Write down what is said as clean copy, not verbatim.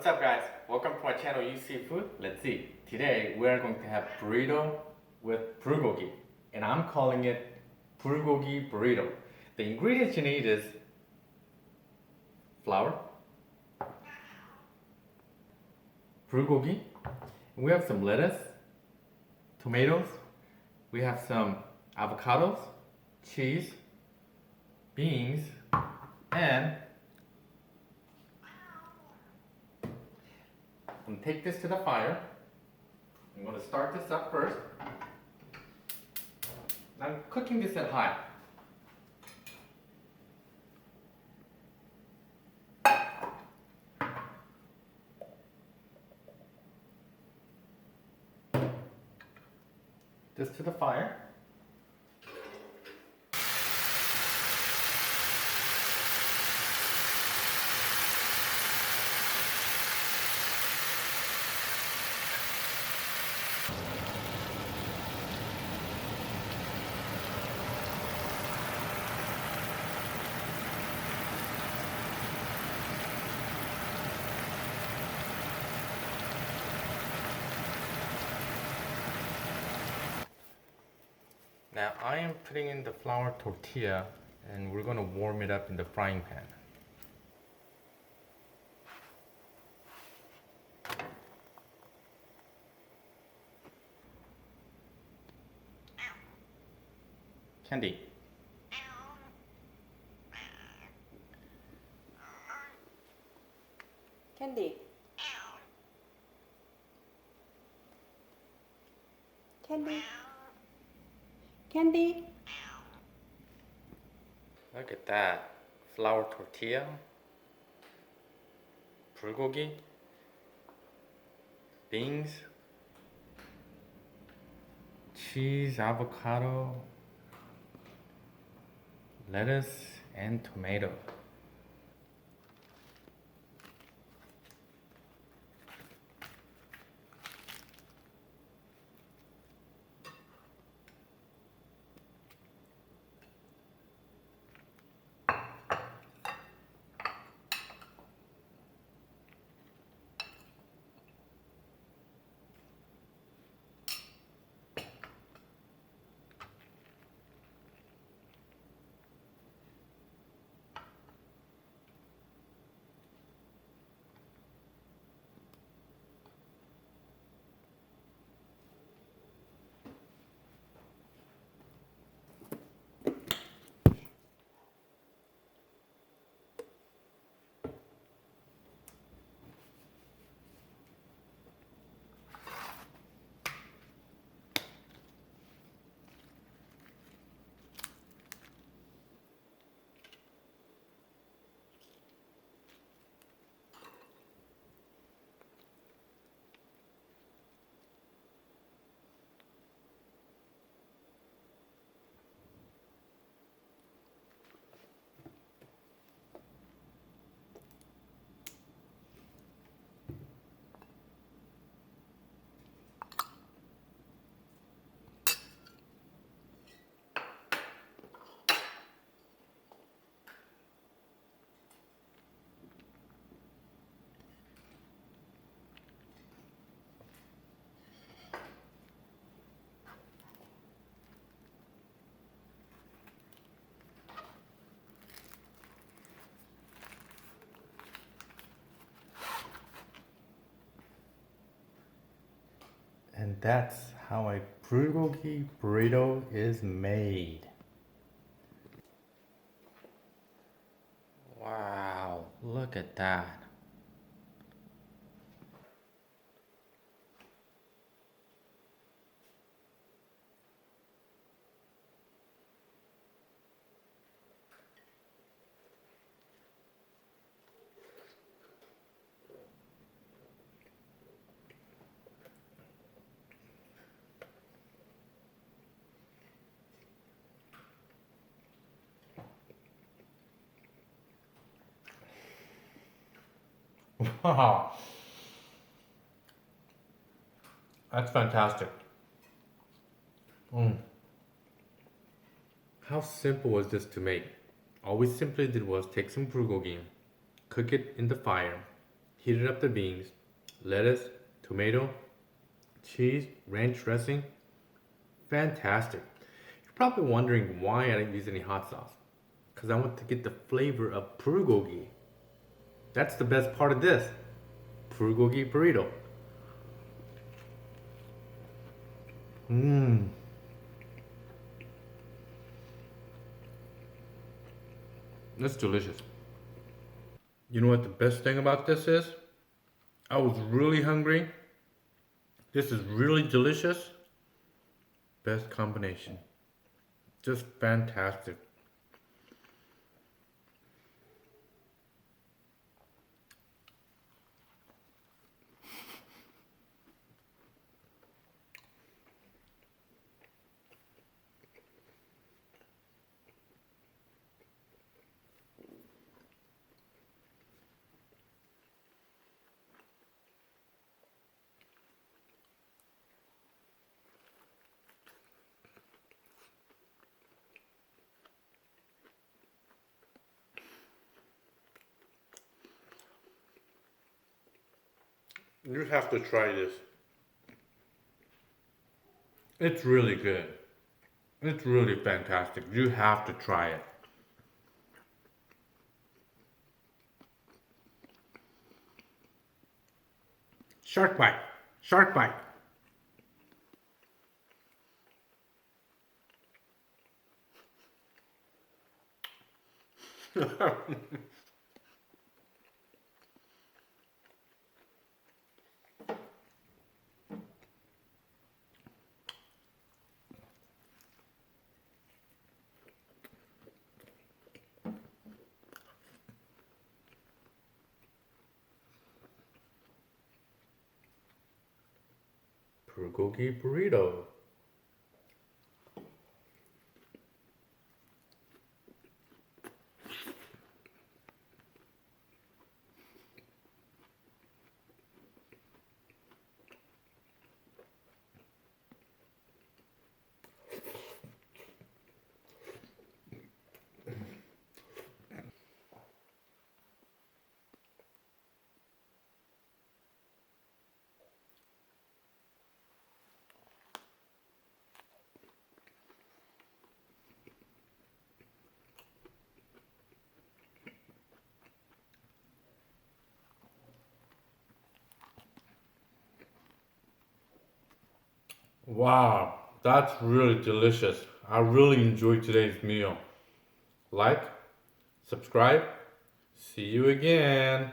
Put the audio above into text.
What's up guys? Welcome to my channel UC Food. Let's see. Today we are going to have burrito with bulgogi and I'm calling it bulgogi burrito. The ingredients you need is flour, bulgogi, we have some lettuce, tomatoes, we have some avocados, cheese, beans, and I'm going to take this to the fire. I'm going to start this up first. I'm cooking this at high. This to the fire. Now I am putting in the flour tortilla and we're going to warm it up in the frying pan. Candy. Candy. Candy. Candy. Look at that. Flour tortilla, bulgogi, beans, cheese, avocado, lettuce, and tomato. And that's how a bulgogi burrito is made. Wow, look at that. Wow, that's fantastic. How simple was this to make? All we simply did was take some bulgogi, cook it in the fire, heated up the beans, lettuce, tomato, cheese, ranch dressing. Fantastic. You're probably wondering why I didn't use any hot sauce. Because I want to get the flavor of bulgogi. That's the best part of this. Bulgogi burrito. Mmm. That's delicious. You know what the best thing about this is? I was really hungry. This is really delicious. Best combination. Just fantastic. You have to try this. It's really good. It's really fantastic. You have to try it. Shark bite. Shark bite. Bulgogi burrito. Wow, that's really delicious. I really enjoyed today's meal. Like, subscribe, see you again.